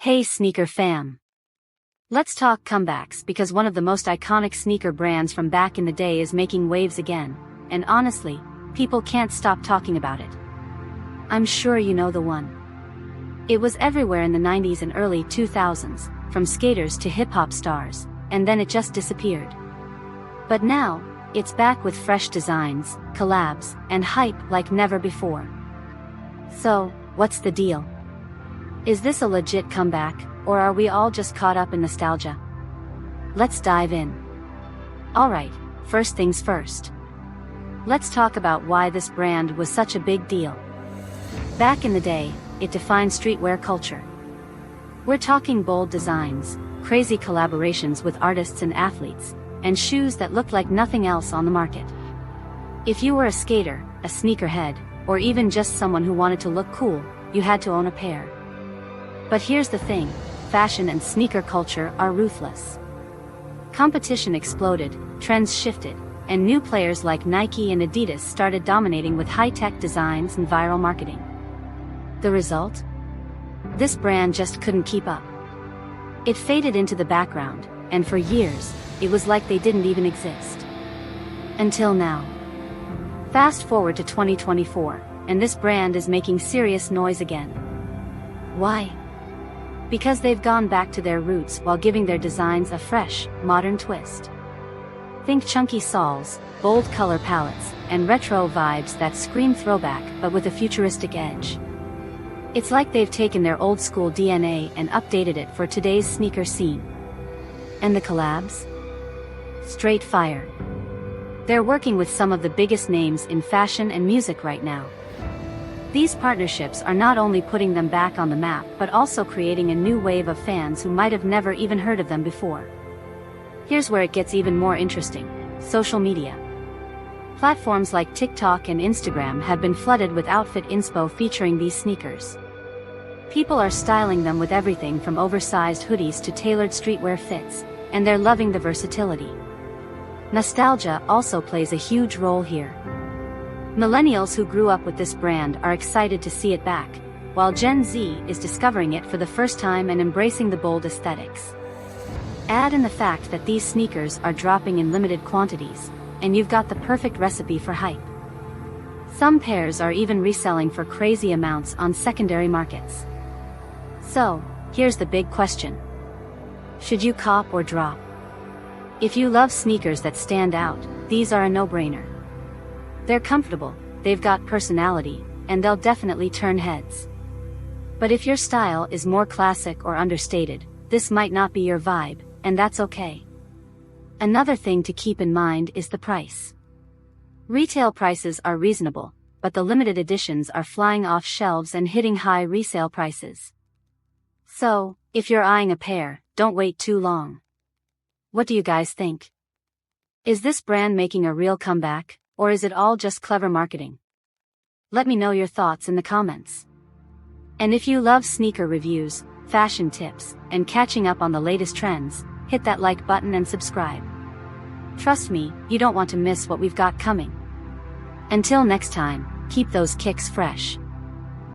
Hey sneaker fam! Let's talk comebacks because one of the most iconic sneaker brands from back in the day is making waves again, and honestly, people can't stop talking about it. I'm sure you know the one. It was everywhere in the 90s and early 2000s, from skaters to hip-hop stars, and then it just disappeared. But now, it's back with fresh designs, collabs, and hype like never before. So, what's the deal? Is this a legit comeback, or are we all just caught up in nostalgia? Let's dive in. Alright, first things first. Let's talk about why this brand was such a big deal. Back in the day, it defined streetwear culture. We're talking bold designs, crazy collaborations with artists and athletes, and shoes that looked like nothing else on the market. If you were a skater, a sneakerhead, or even just someone who wanted to look cool, you had to own a pair. But here's the thing, fashion and sneaker culture are ruthless. Competition exploded, trends shifted, and new players like Nike and Adidas started dominating with high-tech designs and viral marketing. The result? This brand just couldn't keep up. It faded into the background, and for years, it was like they didn't even exist. Until now. Fast forward to 2024, and this brand is making serious noise again. Why? Because they've gone back to their roots while giving their designs a fresh, modern twist. Think chunky soles, bold color palettes, and retro vibes that scream throwback but with a futuristic edge. It's like they've taken their old school DNA and updated it for today's sneaker scene. And the collabs? Straight fire. They're working with some of the biggest names in fashion and music right now. These partnerships are not only putting them back on the map but also creating a new wave of fans who might have never even heard of them before. Here's where it gets even more interesting: social media. Platforms like TikTok and Instagram have been flooded with outfit inspo featuring these sneakers. People are styling them with everything from oversized hoodies to tailored streetwear fits, and they're loving the versatility. Nostalgia also plays a huge role here. Millennials who grew up with this brand are excited to see it back, while Gen Z is discovering it for the first time and embracing the bold aesthetics. Add in the fact that these sneakers are dropping in limited quantities, and you've got the perfect recipe for hype. Some pairs are even reselling for crazy amounts on secondary markets. So, here's the big question. Should you cop or drop? If you love sneakers that stand out, these are a no-brainer. They're comfortable, they've got personality, and they'll definitely turn heads. But if your style is more classic or understated, this might not be your vibe, and that's okay. Another thing to keep in mind is the price. Retail prices are reasonable, but the limited editions are flying off shelves and hitting high resale prices. So, if you're eyeing a pair, don't wait too long. What do you guys think? Is this brand making a real comeback, or is it all just clever marketing? Let me know your thoughts in the comments. And if you love sneaker reviews, fashion tips, and catching up on the latest trends, hit that like button and subscribe. Trust me, you don't want to miss what we've got coming. Until next time, keep those kicks fresh.